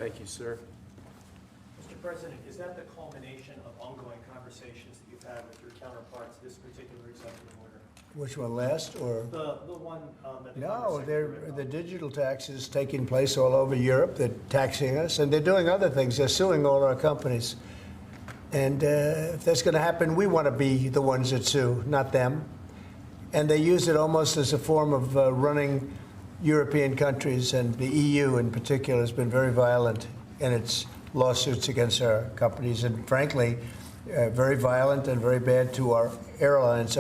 Thank you, sir. Mr. President, is that the culmination of ongoing conversations that you've had with your counterparts, this particular executive order? Which one, last or? The one that the No, Commerce Secretary the digital tax is taking place all over Europe. They're taxing us, and they're doing other things. They're suing all our companies. And if that's going to happen, we want to be the ones that sue, not them. And they use it almost as a form of running European countries, and the EU in particular has been very violent in its lawsuits against our companies, and frankly, very violent and very bad to our airlines.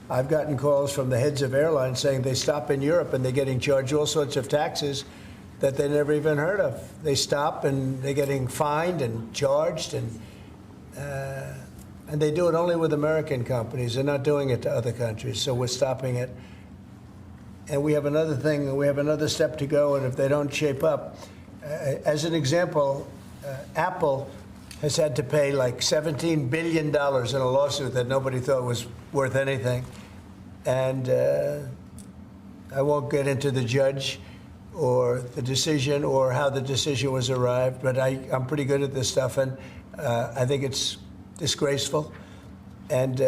I've gotten calls from the heads of airlines saying they stop in Europe and they're getting charged all sorts of taxes that they never even heard of. They stop and they're getting fined and charged, and they do it only with American companies. They're not doing it to other countries, so we're stopping it. And we have another thing, we have another step to go, and if they don't shape up, as an example, Apple has had to pay like $17 billion in a lawsuit that nobody thought was worth anything. And I won't get into the judge or the decision or how the decision was arrived, but I'm pretty good at this stuff, and I think it's disgraceful. And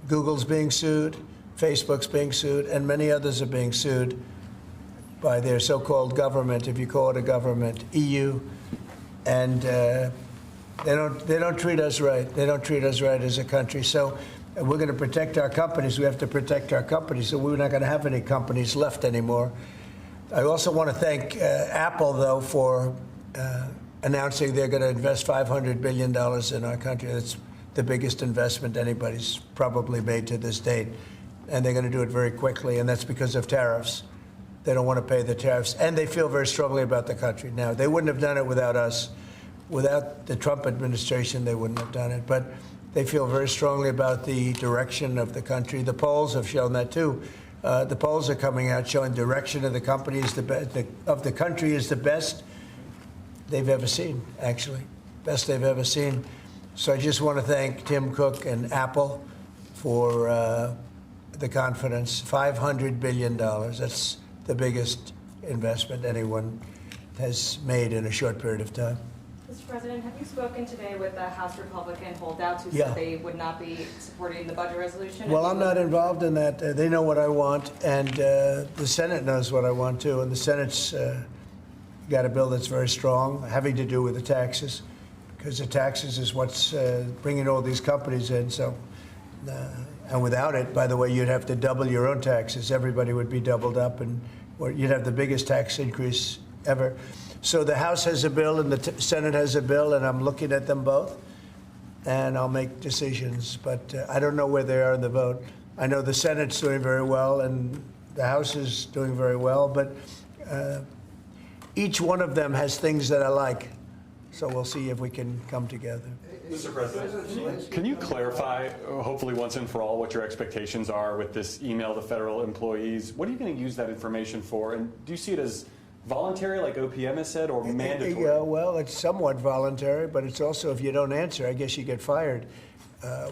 Google's being sued, Facebook's being sued, and many others are being sued by their so-called government, if you call it a government, EU, and they don't treat us right. They don't treat us right as a country. So we're going to protect our companies. We have to protect our companies. So we're not going to have any companies left anymore. I also want to thank Apple, though, for announcing they're going to invest $500 billion in our country. That's the biggest investment anybody's probably made to this date. And they're going to do it very quickly, and that's because of tariffs. They don't want to pay the tariffs, and they feel very strongly about the country. Now, they wouldn't have done it without us. Without the Trump administration, they wouldn't have done it. But they feel very strongly about the direction of the country. The polls have shown that, too. The polls are coming out showing direction of the company is of the country is the best they've ever seen, actually. Best they've ever seen. So I just want to thank Tim Cook and Apple for the confidence. $500 billion. That's the biggest investment anyone has made in a short period of time. Mr. President, have you spoken today with the House Republican holdouts who Yeah. said they would not be supporting the budget resolution? Well, I'm not involved in that. They know what I want, and the Senate knows what I want, too. And the Senate's got a bill that's very strong, having to do with the taxes, because the taxes is what's bringing all these companies in. So, and without it, by the way, you'd have to double your own taxes. Everybody would be doubled up, and you'd have the biggest tax increase ever. So the House has a bill and the Senate has a bill, and I'm looking at them both, and I'll make decisions. But I don't know where they are in the vote. I know the Senate's doing very well, and the House is doing very well, but each one of them has things that I like. So we'll see if we can come together. Mr. President, can you clarify, hopefully once and for all, what your expectations are with this email to federal employees? What are you going to use that information for? And do you see it as voluntary, like OPM has said, or mandatory? Yeah, well, it's somewhat voluntary, but it's also, if you don't answer, I guess you get fired.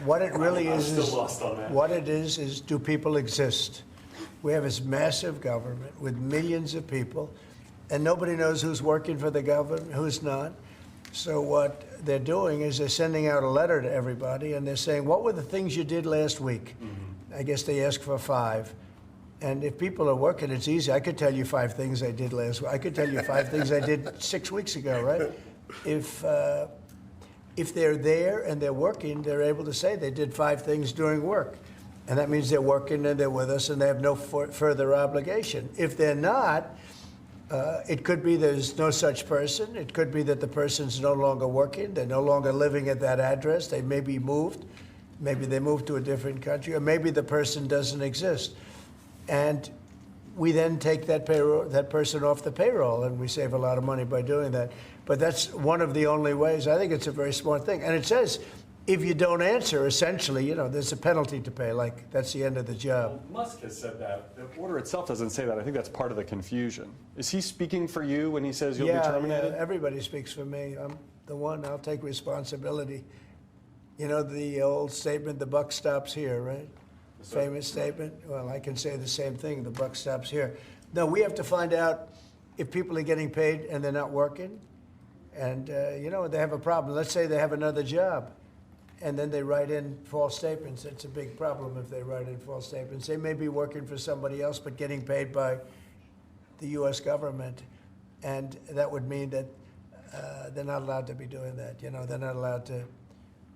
What it really I'm is, still lost on that. What it is do people exist? We have this massive government with millions of people, and nobody knows who's working for the government, who's not. So what they're doing is they're sending out a letter to everybody, and they're saying, what were the things you did last week? Mm-hmm. I guess they ask for 5. And if people are working, it's easy. I could tell you 5 things I did last week. I could tell you 5 things I did 6 weeks ago, right? If they're there and they're working, they're able to say they did 5 things during work. And that means they're working and they're with us and they have no further obligation. If they're not, it could be there's no such person. It could be that the person's no longer working. They're no longer living at that address. They may be moved. Maybe they moved to a different country, or maybe the person doesn't exist. And we then take that person off the payroll, and we save a lot of money by doing that. But that's one of the only ways. I think it's a very smart thing. And it says, if you don't answer, essentially, you know, there's a penalty to pay. Like, that's the end of the job. Well, Musk has said that. The order itself doesn't say that. I think that's part of the confusion. Is he speaking for you when he says you'll be terminated? Yeah, everybody speaks for me. I'm the one. I'll take responsibility. You know the old statement, the buck stops here, right? Famous statement. Well, I can say the same thing. The buck stops here. No, we have to find out if people are getting paid and they're not working. And, they have a problem. Let's say they have another job, and then they write in false statements. It's a big problem if they write in false statements. They may be working for somebody else, but getting paid by the U.S. government. And that would mean that they're not allowed to be doing that. They're not allowed to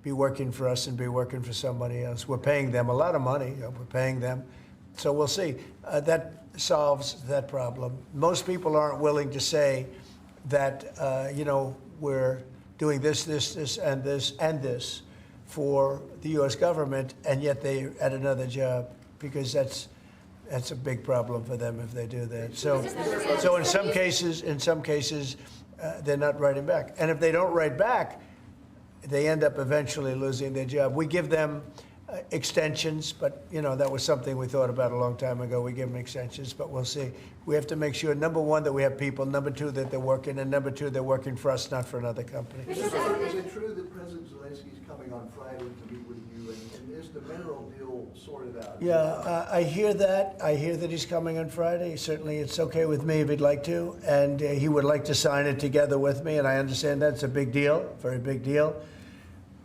be working for us and be working for somebody else. We're paying them a lot of money. We're paying them. So we'll see. That solves that problem. Most people aren't willing to say that, we're doing this, and this for the U.S. government, and yet they're at another job, because that's a big problem for them if they do that. So in some cases, they're not writing back. And if they don't write back, they end up eventually losing their job. We give them extensions, but that was something we thought about a long time ago. We give them extensions, but we'll see. We have to make sure, number one, that we have people, number two, that they're working, and number two, they're working for us, not for another company. Is it true that President Zelensky is coming on Friday to meet with you, and is the mineral deal sorted out? Yeah, I hear that. I hear that he's coming on Friday. Certainly, it's okay with me if he'd like to, and he would like to sign it together with me, and I understand that's a big deal, very big deal.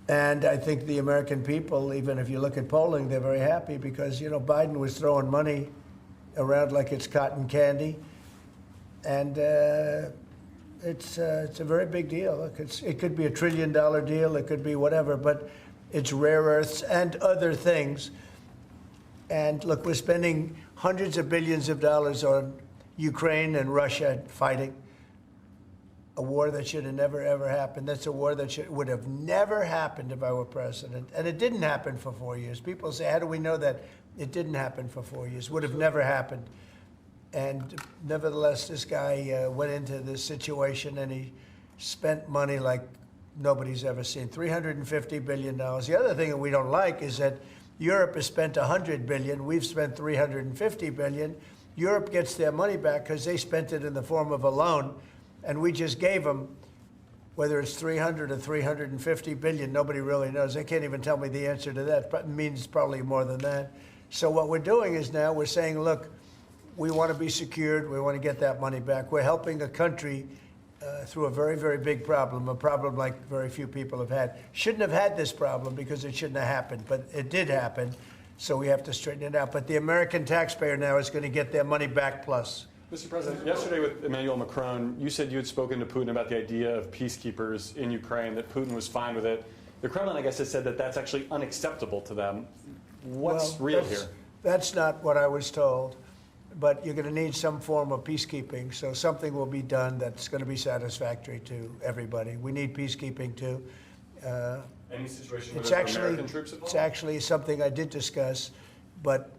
And I think the American people, even if you look at polling, they're very happy because, Biden was throwing money around like it's cotton candy. And it's a very big deal. Look, it could be $1 trillion deal. It could be whatever, but it's rare earths and other things. And look, we're spending hundreds of billions of dollars on Ukraine and Russia fighting. A war that should have never, ever happened. That's a war that would have never happened if I were president. And it didn't happen for 4 years. People say, how do we know that? It didn't happen for 4 years. Would have never happened. And nevertheless, this guy went into this situation and he spent money like nobody's ever seen. $350 billion. The other thing that we don't like is that Europe has spent $100 billion. We've spent $350 billion. Europe gets their money back because they spent it in the form of a loan. And we just gave them, whether it's 300 or 350 billion, nobody really knows. They can't even tell me the answer to that, but it means probably more than that. So what we're doing is now we're saying, look, we want to be secured. We want to get that money back. We're helping a country through a very, very big problem, a problem like very few people have had. Shouldn't have had this problem because it shouldn't have happened, but it did happen. So we have to straighten it out. But the American taxpayer now is going to get their money back plus. Mr. President, yesterday with Emmanuel Macron, you said you had spoken to Putin about the idea of peacekeepers in Ukraine, that Putin was fine with it. The Kremlin, I guess, has said that that's actually unacceptable to them. What's real here? That's not what I was told. But you're going to need some form of peacekeeping, so something will be done that's going to be satisfactory to everybody. We need peacekeeping, too. Any situation where there's American troops involved? It's actually something I did discuss, but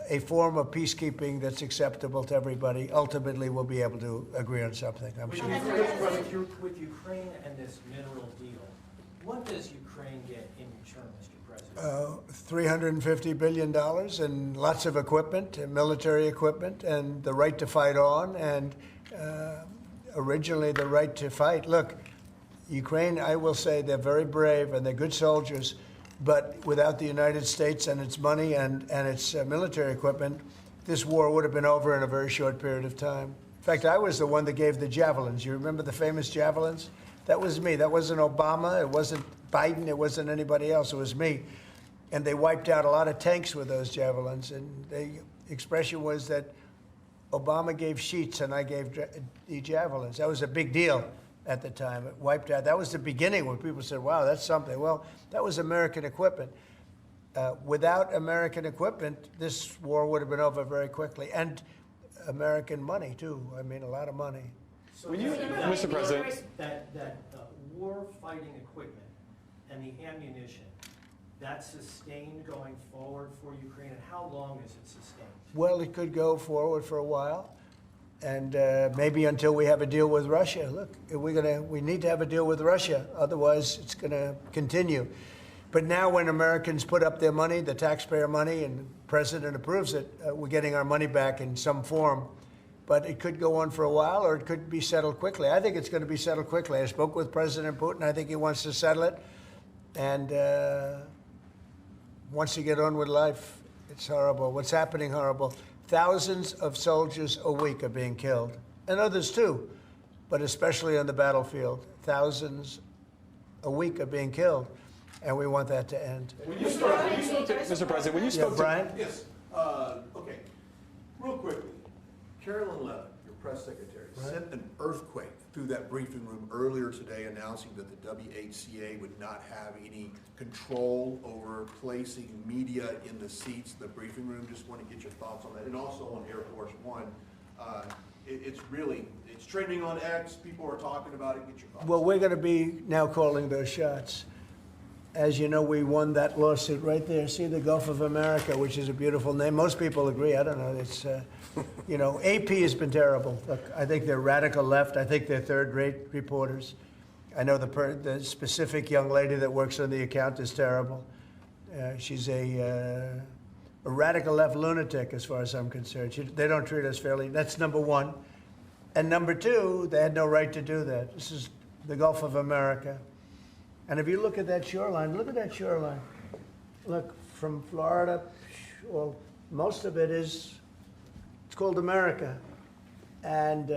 a form of peacekeeping that's acceptable to everybody. Ultimately, we'll be able to agree on something, I'm sure. With Ukraine and this mineral deal, what does Ukraine get in return, Mr. President? $350 billion and lots of equipment, and military equipment, and the right to fight on, and originally the right to fight. Look, Ukraine, I will say, they're very brave and they're good soldiers, but without the United States and its money and its military equipment, this war would have been over in a very short period of time. In fact, I was the one that gave the javelins. You remember the famous javelins? That was me. That wasn't Obama. It wasn't Biden. It wasn't anybody else. It was me. And they wiped out a lot of tanks with those javelins. And the expression was that Obama gave sheets and I gave the javelins. That was a big deal at the time. It wiped out. That was the beginning when people said, wow, that's something. Well, that was American equipment. Without American equipment, this war would have been over very quickly. And American money, too. I mean, a lot of money. So Mr. President, that war-fighting equipment and the ammunition, that's sustained going forward for Ukraine, and how long is it sustained? Well, it could go forward for a while, and maybe until we have a deal with Russia. Look, we need to have a deal with Russia, otherwise it's going to continue. But now when Americans put up their money, the taxpayer money, and the president approves it, we're getting our money back in some form. But it could go on for a while, or it could be settled quickly. I think it's going to be settled quickly. I spoke with President Putin. I think he wants to settle it, and wants to get on with life. It's horrible. What's happening, horrible. Thousands of soldiers a week are being killed, and others too. but especially on the battlefield. Thousands a week are being killed, and we want that to end. Mr. President, when you Yeah, spoke to... Brian? Yes, okay. Real quickly, Carolyn Levitt, your press secretary, sent an earthquake through that briefing room earlier today announcing that the WHCA would not have any control over placing media in the seats of the briefing room. Just want to get your thoughts on that. And also on Air Force One, it's trending on X. People are talking about it. Get your thoughts. Well, we're going to be now calling those shots. As you know, we won that lawsuit right there. See, the Gulf of America, which is a beautiful name. Most people agree. I don't know. It's, you know, AP has been terrible. Look, I think they're radical left. I think they're third-rate reporters. I know the specific young lady that works on the account is terrible. She's a radical left lunatic, as far as I'm concerned. They don't treat us fairly. That's number one. And number two, they had no right to do that. This is the Gulf of America. And if you look at that shoreline, look at that shoreline. Look, from Florida, well, most of it is, it's called America. And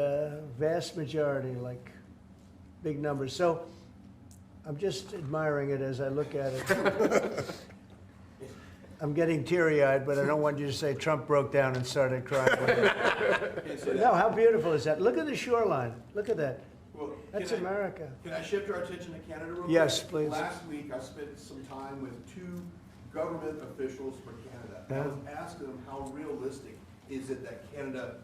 vast majority, like big numbers. So I'm just admiring it as I look at it. I'm getting teary-eyed, but I don't want you to say Trump broke down and started crying. No, how beautiful is that? Look at the shoreline. Look at that. Well, That's America. Can I shift our attention to Canada real quick? Yes, please. Last week, I spent some time with two government officials from Canada. I was asking them how realistic is it that Canada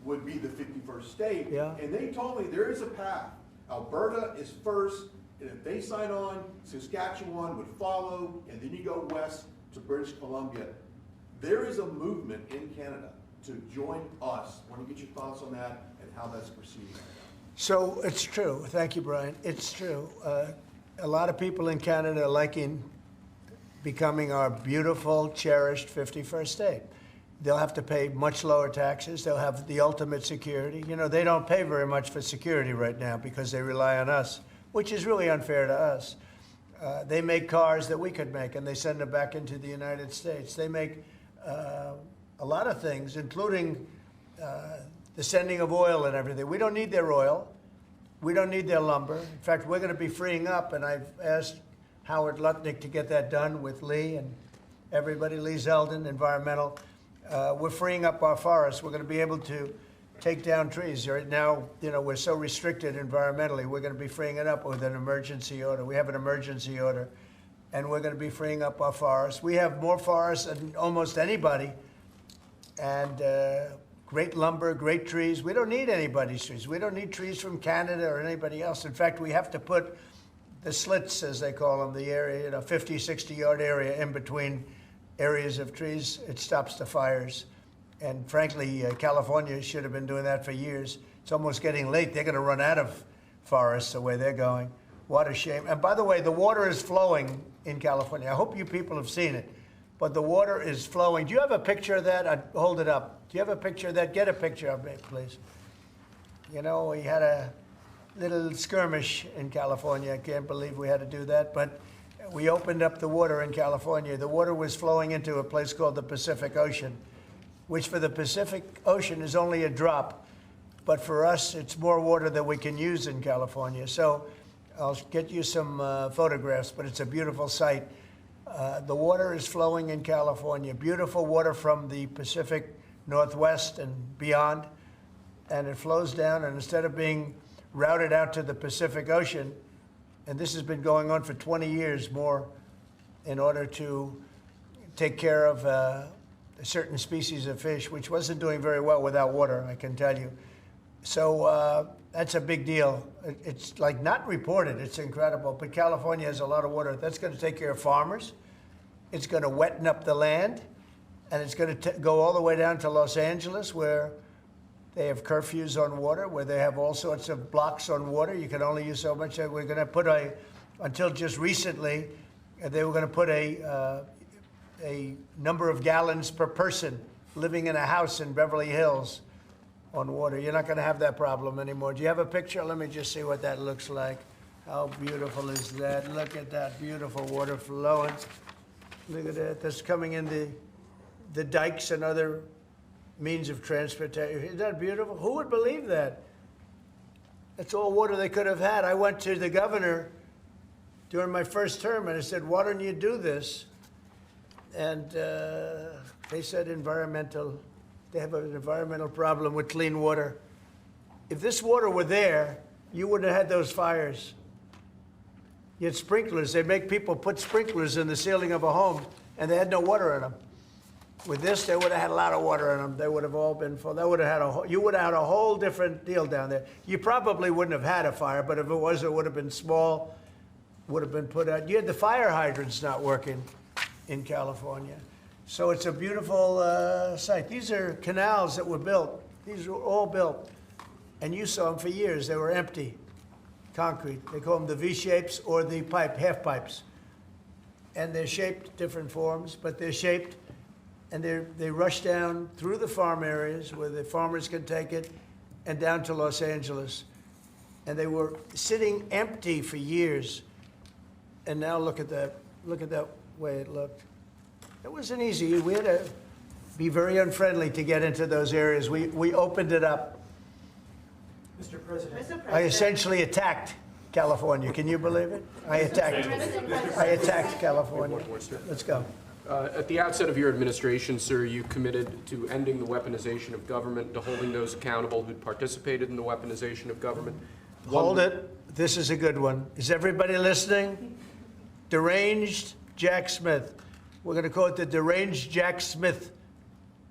would be the 51st state? Yeah. And they told me there is a path. Alberta is first, and if they sign on, Saskatchewan would follow, and then you go west to British Columbia. There is a movement in Canada to join us. I want to get your thoughts on that and how that's proceeding. So it's true. Thank you, Brian. It's true. A lot of people in Canada are liking becoming our beautiful, cherished 51st state. They'll have to pay much lower taxes. They'll have the ultimate security. You know, they don't pay very much for security right now because they rely on us, which is really unfair to us. They make cars that we could make, and they send them back into the United States. They make a lot of things, including the sending of oil and everything. We don't need their oil. We don't need their lumber. In fact, we're going to be freeing up, and I've asked Howard Lutnick to get that done with Lee and everybody, Lee Zeldin, environmental. We're freeing up our forests. We're going to be able to take down trees. Right now, you know, we're so restricted environmentally. We're going to be freeing it up with an emergency order. We have an emergency order, and we're going to be freeing up our forests. We have more forests than almost anybody, and great lumber, great trees. We don't need anybody's trees. We don't need trees from Canada or anybody else. In fact, we have to put the slits, as they call them, the area, you know, 50, 60-yard area in between areas of trees. It stops the fires. And frankly, California should have been doing that for years. It's almost getting late. They're going to run out of forests the way they're going. What a shame. And by the way, the water is flowing in California. I hope you people have seen it. But the water is flowing. Do you have a picture of that? I'd hold it up. Do you have a picture of that? Get a picture of it, please. You know, we had a little skirmish in California. I can't believe we had to do that. But we opened up the water in California. The water was flowing into a place called the Pacific Ocean, which for the Pacific Ocean is only a drop. But for us, it's more water than we can use in California. So I'll get you some photographs, but it's a beautiful sight. The water is flowing in California. Beautiful water from the Pacific Northwest and beyond. And it flows down, and instead of being routed out to the Pacific Ocean, and this has been going on for 20 years more in order to take care of a certain species of fish, which wasn't doing very well without water, I can tell you. So that's a big deal. It's like not reported. It's incredible. But California has a lot of water. That's going to take care of farmers. It's going to wetten up the land. And it's going to go all the way down to Los Angeles, where they have curfews on water, where they have all sorts of blocks on water. You can only use so much. We're going to put until just recently, they were going to put a number of gallons per person living in a house in Beverly Hills on water. You're not going to have that problem anymore. Do you have a picture? Let me just see what that looks like. How beautiful is that? Look at that beautiful water flowing. Look at that. That's coming in the dikes and other means of transportation. Isn't that beautiful? Who would believe that? That's all water they could have had. I went to the governor during my first term and I said, why don't you do this? And they said they have an environmental problem with clean water. If this water were there, you wouldn't have had those fires. You had sprinklers. They make people put sprinklers in the ceiling of a home, and they had no water in them. With this, they would have had a lot of water in them. They would have all been full. They would have had you would have had a whole different deal down there. You probably wouldn't have had a fire, but if it was, it would have been small, would have been put out. You had the fire hydrants not working in California. So it's a beautiful site. These are canals that were built. These were all built. And you saw them for years. They were empty, concrete. They call them the V-shapes or the half pipes. And they're shaped different forms, but they're shaped. And they rush down through the farm areas where the farmers can take it and down to Los Angeles. And they were sitting empty for years. And now look at that way it looked. It wasn't easy. We had to be very unfriendly to get into those areas. We opened it up. Mr. President. I essentially attacked California. Can you believe it? I attacked California. Let's go. At the outset of your administration, sir, you committed to ending the weaponization of government, to holding those accountable who participated in the weaponization of government. Hold it. This is a good one. Is everybody listening? Deranged Jack Smith. We're going to call it the Deranged Jack Smith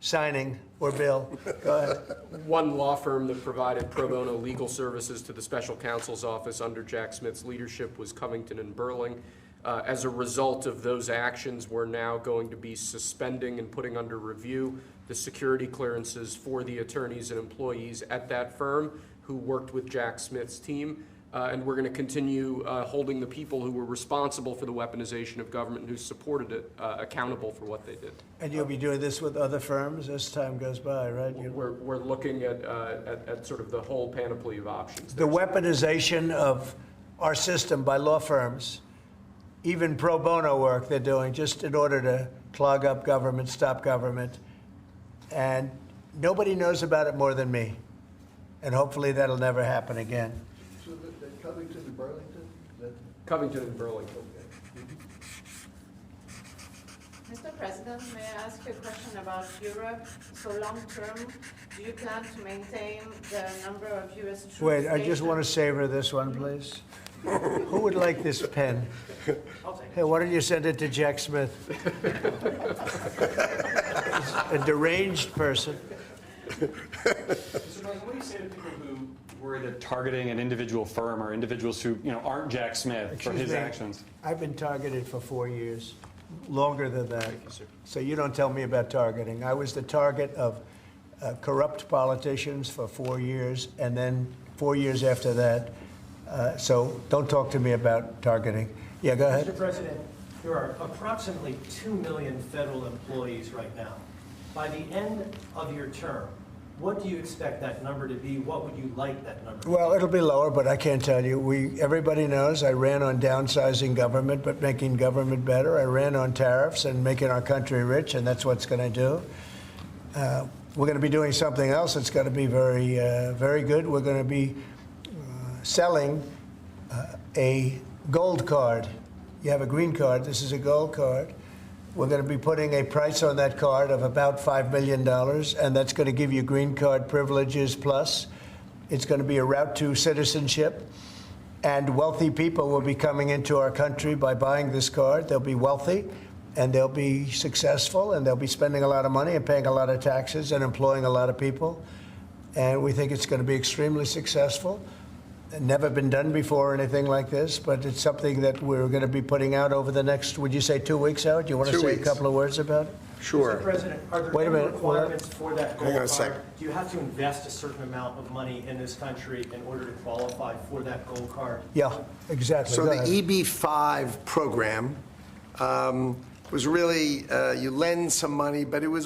signing or bill. Go ahead. One law firm that provided pro bono legal services to the special counsel's office under Jack Smith's leadership was Covington and Burling. As a result of those actions, we're now going to be suspending and putting under review the security clearances for the attorneys and employees at that firm who worked with Jack Smith's team. And we're going to continue holding the people who were responsible for the weaponization of government and who supported it accountable for what they did. And you'll be doing this with other firms as time goes by, right? We're looking at sort of the whole panoply of options. The weaponization of our system by law firms, even pro bono work they're doing just in order to clog up government, stop government. And nobody knows about it more than me. And hopefully that'll never happen again. So the Covington and Burlington? Covington and Burlington. Mr. President, may I ask you a question about Europe? So long term, do you plan to maintain the number of U.S. troops? Wait, I just stationed- want to savor this one, please. Who would like this pen? I'll take it. Hey, why don't you send it to Jack Smith? A deranged person. Mr. President, what do you say to people who worry that targeting an individual firm or individuals who aren't Jack Smith for Excuse his me. actions? I've been targeted for 4 years, longer than that. So you don't tell me about targeting. I was the target of corrupt politicians for 4 years, and then 4 years after that. So don't talk to me about targeting. Yeah, go ahead. Mr. President, there are approximately 2 million federal employees right now. By the end of your term, what do you expect that number to be? What would you like that number to be? Well, it'll be lower, but I can't tell you. Everybody knows I ran on downsizing government, but making government better. I ran on tariffs and making our country rich, and that's what's going to do. We're going to be doing something else that's going to be very, very good. We're going to be selling a gold card. You have a green card. This is a gold card. We're going to be putting a price on that card of about $5 million, and that's going to give you green card privileges plus. It's going to be a route to citizenship, and wealthy people will be coming into our country by buying this card. They'll be wealthy, and they'll be successful, and they'll be spending a lot of money and paying a lot of taxes and employing a lot of people. And we think it's going to be extremely successful. Never been done before or anything like this, but it's something that we're going to be putting out over the next, would you say 2 weeks, Howard? Do you want to 2 say a weeks. couple of words about it? Sure. Mr. President, are there Wait a any minute. requirements for that Hang on gold a second. card? Do you have to invest a certain amount of money in this country in order to qualify for that gold card? Yeah, exactly. So Go the ahead. EB-5 program was really, you lend some money, but it was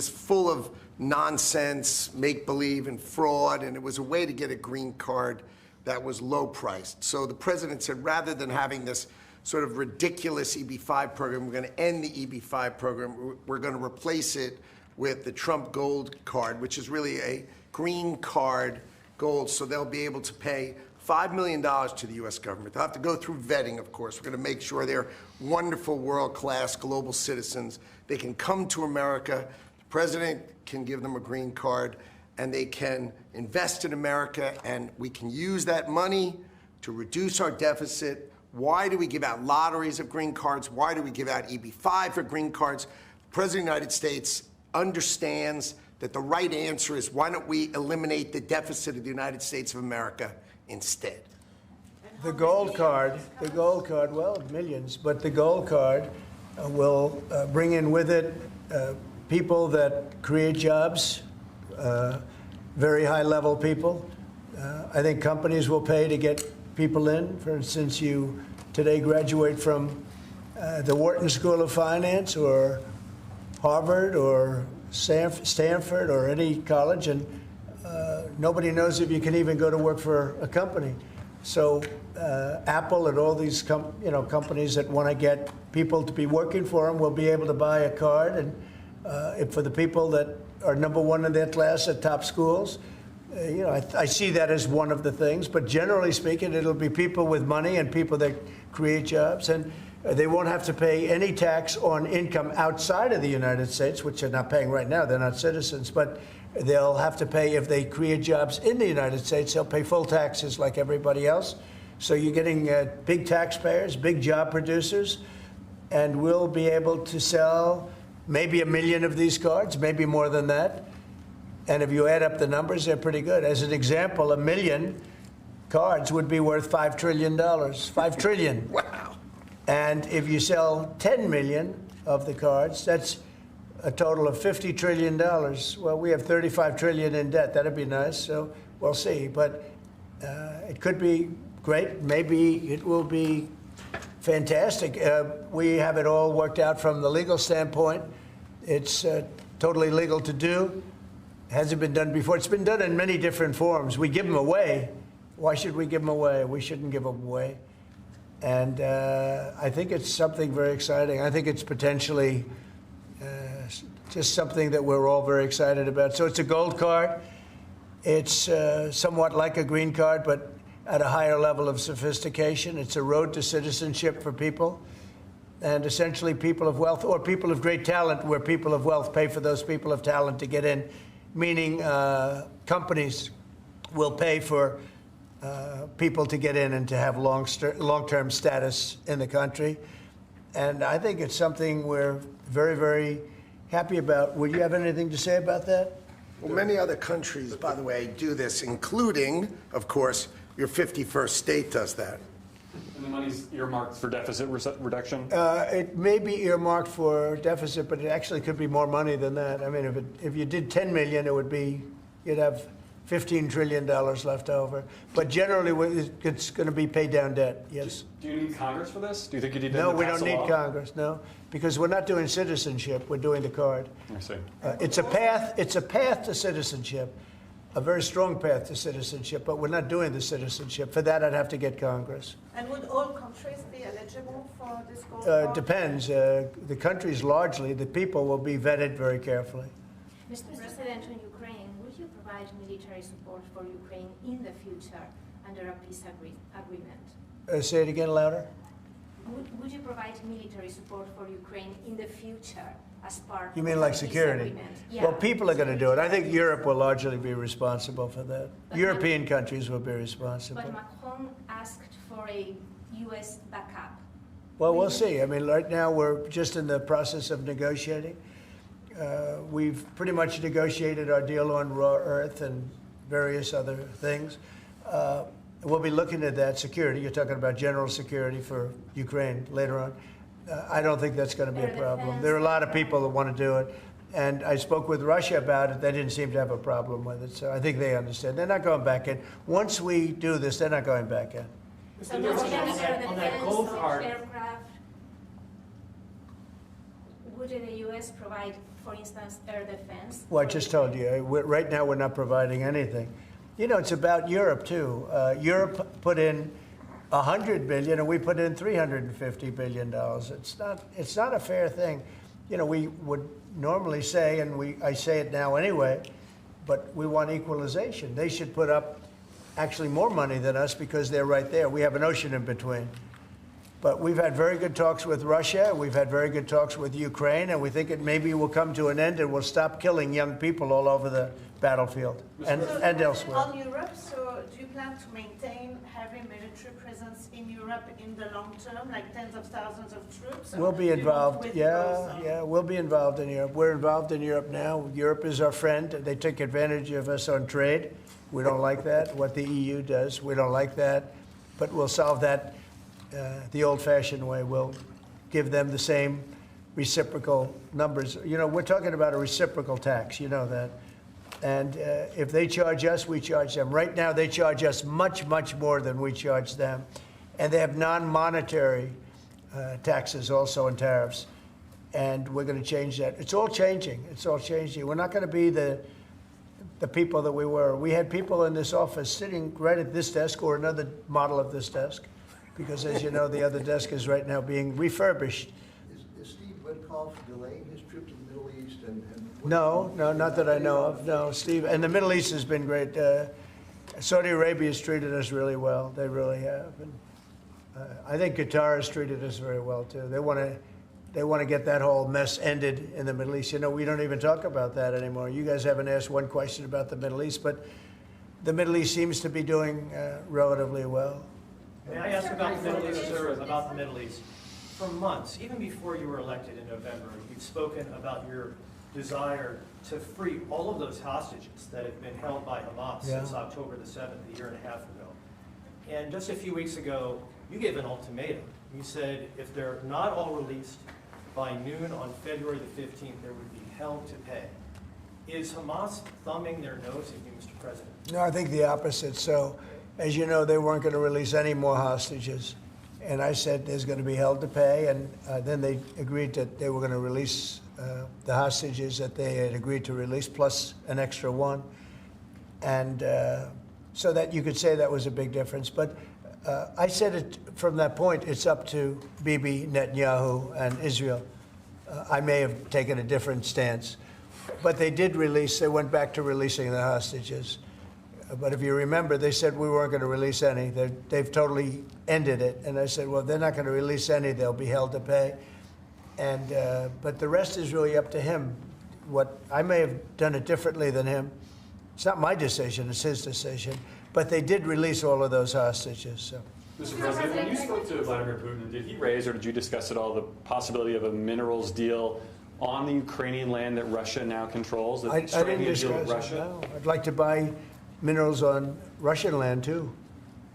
full of nonsense, make-believe, and fraud, and it was a way to get a green card that was low-priced. So the president said, rather than having this sort of ridiculous EB-5 program, we're going to end the EB-5 program. We're going to replace it with the Trump Gold Card, which is really a green card gold, so they'll be able to pay $5 million to the U.S. government. They'll have to go through vetting, of course. We're going to make sure they're wonderful, world-class global citizens. They can come to America. The president can give them a green card, and they can invest in America, and we can use that money to reduce our deficit. Why do we give out lotteries of green cards? Why do we give out EB-5 for green cards? The President of the United States understands that the right answer is, why don't we eliminate the deficit of the United States of America instead? The gold card, well, millions, but the gold card will bring in with it people that create jobs, very high-level people. I think companies will pay to get people in. For instance, you today graduate from the Wharton School of Finance or Harvard or Stanford or any college, and nobody knows if you can even go to work for a company. So Apple and all these companies that want to get people to be working for them will be able to buy a card, and for the people that are number one in their class at top schools, I see that as one of the things. But generally speaking, it'll be people with money and people that create jobs, and they won't have to pay any tax on income outside of the United States, which they're not paying right now. They're not citizens, but they'll have to pay if they create jobs in the United States. They'll pay full taxes like everybody else. So you're getting big taxpayers, big job producers, and we'll be able to sell maybe 1 million of these cards, maybe more than that. And if you add up the numbers, they're pretty good. As an example, 1 million cards would be worth $5 trillion. $5 trillion. Wow. And if you sell 10 million of the cards, that's a total of $50 trillion. Well, we have 35 trillion in debt. That'd be nice. So we'll see. But it could be great. Maybe it will be fantastic. We have it all worked out from the legal standpoint. It's totally legal to do. Hasn't been done before. It's been done in many different forms. We give them away. Why should we give them away? We shouldn't give them away. And I think it's something very exciting. I think it's potentially just something that we're all very excited about. So it's a gold card. It's somewhat like a green card, but at a higher level of sophistication. It's a road to citizenship for people. And essentially people of wealth or people of great talent, where people of wealth pay for those people of talent to get in, meaning companies will pay for people to get in and to have long-term status in the country. And I think it's something we're very, very happy about. Would you have anything to say about that? Well, many other countries, by the way, do this, including, of course, your 51st state does that. And the money's earmarked for deficit reduction? It may be earmarked for deficit, but it actually could be more money than that. I mean, if you did 10 million, you'd have $15 trillion left over. But generally, it's going to be paid down debt, yes. Do you need Congress for this? Do you think you need to No, pass we don't a need law? Congress, no, because we're not doing citizenship, we're doing the card. I see. It's a path to citizenship, a very strong path to citizenship, but we're not doing the citizenship. For that, I'd have to get Congress. And would all countries be eligible for this gold card? Depends. The countries largely, the people will be vetted very carefully. Mr. President, on Ukraine, would you provide military support for Ukraine in the future under a peace agreement? Say it again louder. Would you provide military support for Ukraine in the future as part You mean of like the peace security? agreement? Yeah. Well, people are going to do it. I think Europe will largely be responsible for that. But European countries will be responsible. But Macron asked for a U.S. backup. Well, we'll see. I mean, right now we're just in the process of negotiating. We've pretty much negotiated our deal on raw earth and various other things. We'll be looking at that security. You're talking about general security for Ukraine later on. I don't think that's going to be a problem. There are a lot of people that want to do it. And I spoke with Russia about it. They didn't seem to have a problem with it. So I think they understand. They're not going back in. Once we do this, they're not going back in. So On those that gold card, aircraft, would the U.S. provide, for instance, air defense? Well, I just told you, right now we're not providing anything. You know, it's about Europe, too. Europe put in $100 billion, and we put in $350 billion. It's not a fair thing. You know, we would normally say, and I say it now anyway, but we want equalization. They should put up actually more money than us because they're right there. We have an ocean in between. But we've had very good talks with Russia. We've had very good talks with Ukraine, and we think it maybe will come to an end and we'll stop killing young people all over the battlefield and elsewhere. On Europe, so do you plan to maintain heavy military presence in Europe in the long term, like tens of thousands of troops? or We'll be you won't involved. withdraw some? Yeah, we'll be involved in Europe. We're involved in Europe now. Europe is our friend. They took advantage of us on trade. We don't like that. What the EU does, we don't like that. But we'll solve that the old-fashioned way. We'll give them the same reciprocal numbers. You know, we're talking about a reciprocal tax. You know that. And if they charge us, we charge them. Right now, they charge us much, much more than we charge them. And they have non-monetary taxes also and tariffs. And we're going to change that. It's all changing. It's all changing. We're not going to be the people that we were. We had people in this office sitting right at this desk or another model of this desk, because as you know, the other desk is right now being refurbished. Is Steve Witkoff delaying his trip to the Middle East? No, not that I know of. No, Steve. And the Middle East has been great. Saudi Arabia has treated us really well. They really have. And I think Qatar has treated us very well too. They want to get that whole mess ended in the Middle East. You know, we don't even talk about that anymore. You guys haven't asked one question about the Middle East, but the Middle East seems to be doing relatively well. May I ask about the Middle East, sir, about the Middle East? For months, even before you were elected in November, you've spoken about your desire to free all of those hostages that have been held by Hamas since October the 7th, a year and a half ago. And just a few weeks ago, you gave an ultimatum. You said if they're not all released by noon on February the 15th, there would be hell to pay. Is Hamas thumbing their nose at you, Mr. President? No, I think the opposite. So, as you know, they weren't going to release any more hostages. And I said there's going to be hell to pay. And then they agreed that they were going to release the hostages that they had agreed to release, plus an extra one. And so that you could say that was a big difference. But I said it from that point, it's up to Bibi Netanyahu and Israel. I may have taken a different stance. But they did release, they went back to releasing the hostages. But if you remember, they said we weren't going to release any. They've totally ended it. And I said, well, they're not going to release any. They'll be held to pay. And but the rest is really up to him. What I may have done it differently than him. It's not my decision. It's his decision. But they did release all of those hostages. So. Mr. President, when you spoke to Vladimir Putin, did he raise or did you discuss at all the possibility of a minerals deal on the Ukrainian land that Russia now controls? I didn't discuss it, no. I'd like to buy minerals on Russian land, too,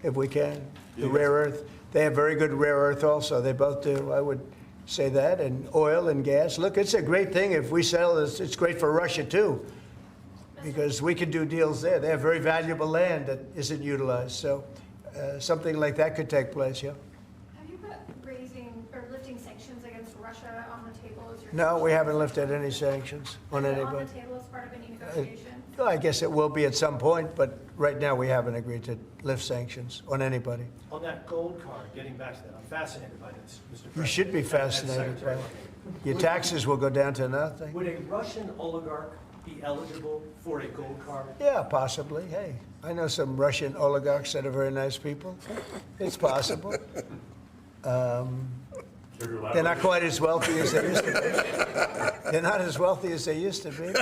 if we can. The rare earth. They have very good rare earth also. They both do. I would say that. And oil and gas. Look, it's a great thing. If we sell this, it's great for Russia, too, because we can do deals there. They have very valuable land that isn't utilized. So something like that could take place, yeah. Have you put raising or lifting sanctions against Russia on the table as your No, we haven't lifted any sanctions on anybody. on the table as part of any negotiation? I guess it will be at some point, but right now we haven't agreed to lift sanctions on anybody. On that gold card, getting back to that, I'm fascinated by this, Mr. President. You should be fascinated by it. Your taxes will go down to nothing. Would a Russian oligarch be eligible for a gold card? Yeah, possibly. Hey, I know some Russian oligarchs that are very nice people. It's possible. They're not quite as wealthy as they used to be. They're not as wealthy as they used to be.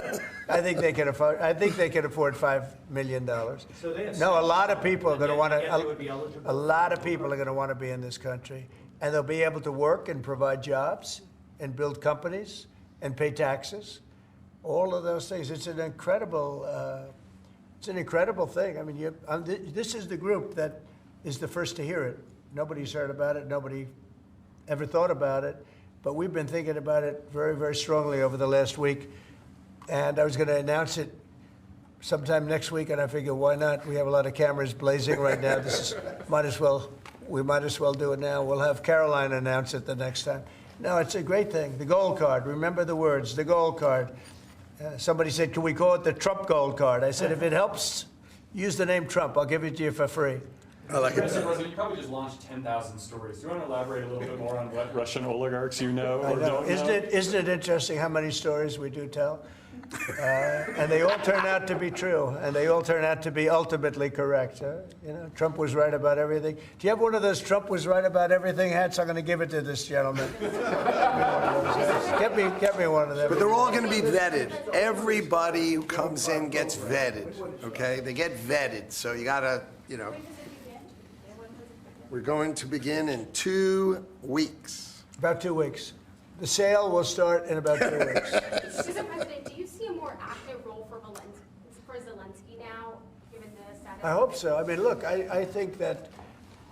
I think they can afford. I think they can afford $5 million. So they have No, a lot of people are going to want and yet they would be eligible to. A lot of people are going to want to be in this country, and they'll be able to work and provide jobs and build companies and pay taxes. All of those things. It's an incredible. It's an incredible thing. I mean, this is the group that is the first to hear it. Nobody's heard about it. Nobody ever thought about it, but we've been thinking about it very, very strongly over the last week. And I was going to announce it sometime next week, and I figured, why not? We have a lot of cameras blazing right now. We might as well do it now. We'll have Caroline announce it the next time. No, it's a great thing. The gold card. Remember the words, the gold card. Somebody said, can we call it the Trump gold card? I said, if it helps, use the name Trump. I'll give it to you for free. I like it. Mr. President, you probably just launched 10,000 stories. Do you want to elaborate a little bit more on what Russian oligarchs you know I or know. don't know? Isn't it interesting how many stories we do tell? And they all turn out to be true, and they all turn out to be ultimately correct. You know, Trump was right about everything. Do you have one of those Trump was right about everything hats? I'm going to give it to this gentleman. Get me one of them. But they're all going to be vetted. Everybody who comes in gets vetted, okay? They get vetted, so you got to, you know. We're going to begin in 2 weeks. About 2 weeks. The sale will start in about 2 weeks. Mr. President, do you see a more active role for Zelensky now, given the status? I hope so. I mean, look, I think that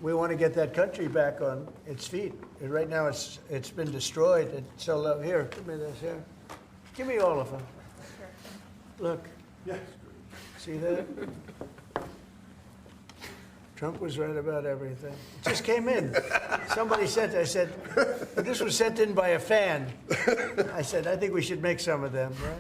we want to get that country back on its feet. And right now, it's been destroyed. And so, here, give me this here. Give me all of them. Look. Yes. See that? Trump was right about everything. It just came in. Somebody sent, I said, this was sent in by a fan. I said, I think we should make some of them, right?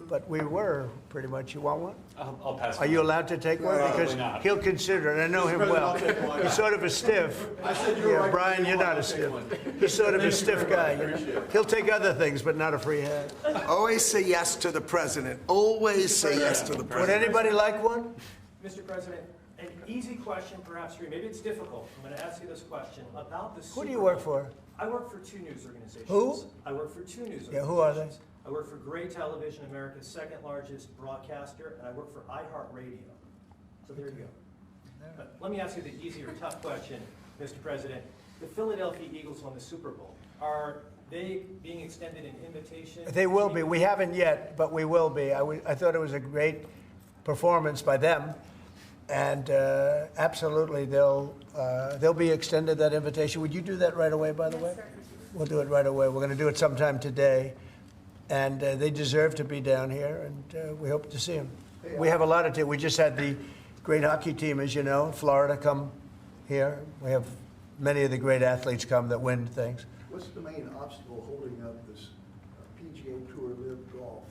But we were, pretty much. You want one? I'll pass. Are you allowed to take one? Probably Because not. he'll consider it. I know him well. He's sort of a stiff. I said you were right. Brian, you're not a stiff. He's sort of a stiff guy. You know? He'll take other things, but not a free hand. Always say yes to the president. Always say yes to the Would president. anybody like one? Mr. President, an easy question perhaps for you. Maybe it's difficult. I'm going to ask you this question about the Who Super do you Bowl. work for? I work for 2 news organizations. Who? I work for 2 news organizations. Yeah, who are they? I work for Gray Television, America's second largest broadcaster, and I work for iHeartRadio. So there you go. But let me ask you the easier, tough question, Mr. President. The Philadelphia Eagles won the Super Bowl. Are they being extended an invitation? They will be. We haven't yet, but we will be. I thought it was a great performance by them. And absolutely, they'll be extended that invitation. Would you do that right away, by the way? We'll do it right away. We're going to do it sometime today. And they deserve to be down here, and we hope to see them. We have a lot of teams. We just had the great hockey team, as you know, Florida come here. We have many of the great athletes come that win things. What's the main obstacle holding up this PGA Tour Live Golf?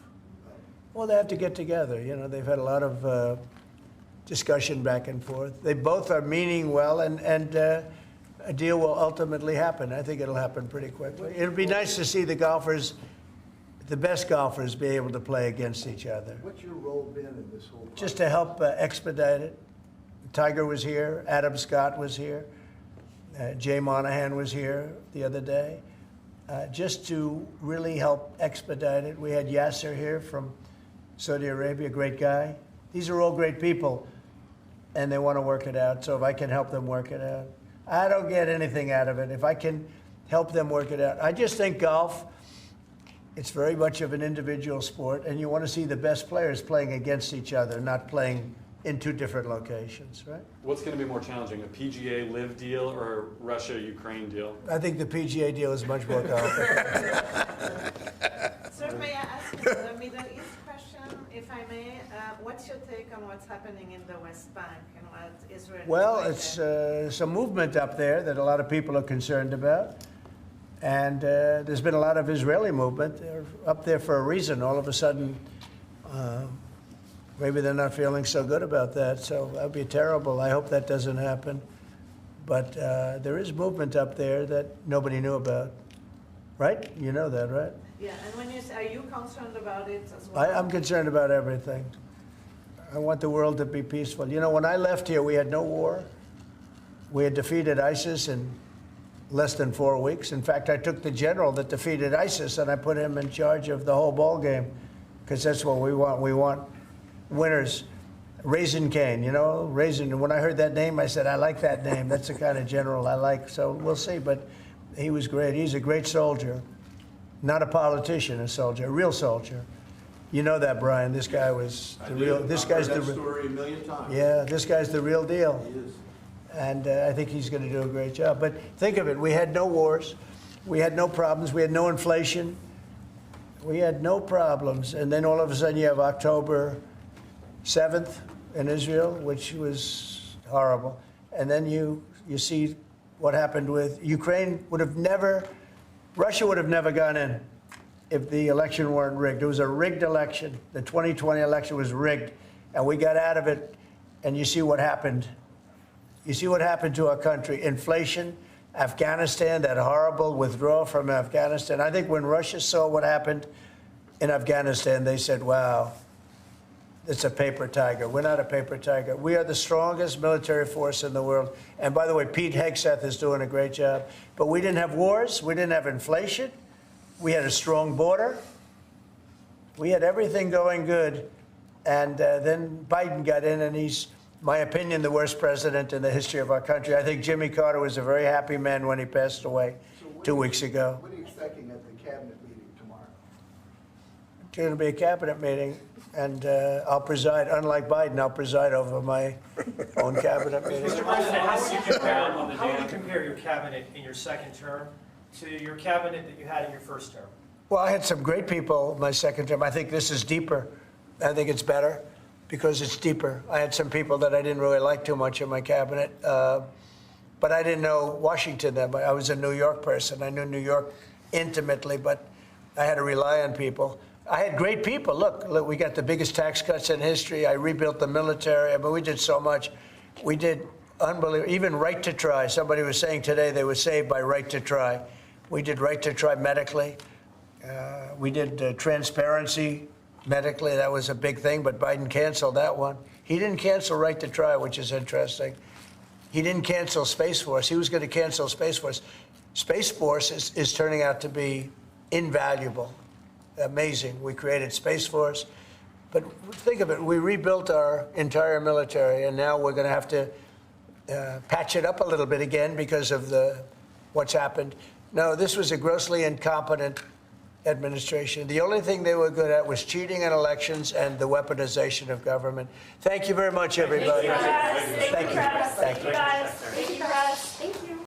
Well, they have to get together. You know, they've had a lot of discussion back and forth. They both are meaning well, and a deal will ultimately happen. I think it'll happen pretty quickly. It'll be nice to see the golfers, the best golfers, be able to play against each other. What's your role been in this whole process? Just to help expedite it. Tiger was here, Adam Scott was here, Jay Monahan was here the other day, just to really help expedite it. We had Yasser here from Saudi Arabia, great guy. These are all great people, and they want to work it out. So if I can help them work it out, I don't get anything out of it. If I can help them work it out. I just think golf, it's very much of an individual sport, and you want to see the best players playing against each other, not playing in 2 different locations, right? What's going to be more challenging, a PGA Live deal or a Russia-Ukraine deal? I think the PGA deal is much more complicated. Sir, may I ask the Middle East question, if I may? What's your take on what's happening in the West Bank and what Israel is Well, doing it's there? some movement up there that a lot of people are concerned about. And there's been a lot of Israeli movement. They're up there for a reason. All of a sudden, maybe they're not feeling so good about that. So that would be terrible. I hope that doesn't happen. But there is movement up there that nobody knew about. Right? You know that, right? Yeah, and when you say, are you concerned about it as well? I'm concerned about everything. I want the world to be peaceful. You know, when I left here, we had no war. We had defeated ISIS in less than 4 weeks. In fact, I took the general that defeated ISIS and I put him in charge of the whole ball game, because that's what we want. We want winners. Raisin Cane, you know, Raisin. And when I heard that name, I said, I like that name. That's the kind of general I like. So we'll see. But he was great. He's a great soldier. Not a politician, a soldier, a real soldier. You know that, Brian. This guy was the real. This guy's the. I've heard that story a million times. Yeah, this guy's the real deal. He is. And I think he's going to do a great job. But think of it. We had no wars. We had no problems. We had no inflation. We had no problems. And then all of a sudden you have October 7th in Israel, which was horrible. And then you see what happened with Ukraine. Russia would have never gone in if the election weren't rigged. It was a rigged election. The 2020 election was rigged. And we got out of it. And you see what happened. You see what happened to our country. Inflation, Afghanistan, that horrible withdrawal from Afghanistan. I think when Russia saw what happened in Afghanistan, they said, wow, it's a paper tiger. We're not a paper tiger. We are the strongest military force in the world. And by the way, Pete Hegseth is doing a great job. But we didn't have wars. We didn't have inflation. We had a strong border. We had everything going good. And then Biden got in, and he's, my opinion, the worst president in the history of our country. I think Jimmy Carter was a very happy man when he passed away 2 weeks ago. What are you expecting at the cabinet meeting tomorrow? It's going to be a cabinet meeting, and I'll preside. Unlike Biden, I'll preside over my own cabinet meeting. Mr. President, how would you compare your cabinet in your second term to your cabinet that you had in your first term? Well, I had some great people my second term. I think this is deeper. I think it's better because it's deeper. I had some people that I didn't really like too much in my cabinet, but I didn't know Washington then. I was a New York person. I knew New York intimately, but I had to rely on people. I had great people. Look, we got the biggest tax cuts in history. I rebuilt the military. I mean, we did so much. We did unbelievable. Even right to try. Somebody was saying today they were saved by right to try. We did right to try medically. We did transparency medically. That was a big thing, but Biden canceled that one. He didn't cancel right to try, which is interesting. He didn't cancel Space Force. He was going to cancel Space Force. Space Force is turning out to be invaluable. Amazing. We created Space Force. But think of it. We rebuilt our entire military, and now we're going to have to patch it up a little bit again because of what's happened. No, this was a grossly incompetent administration. The only thing they were good at was cheating in elections and the weaponization of government. Thank you very much, everybody. Thank you. Thank you. Thank you.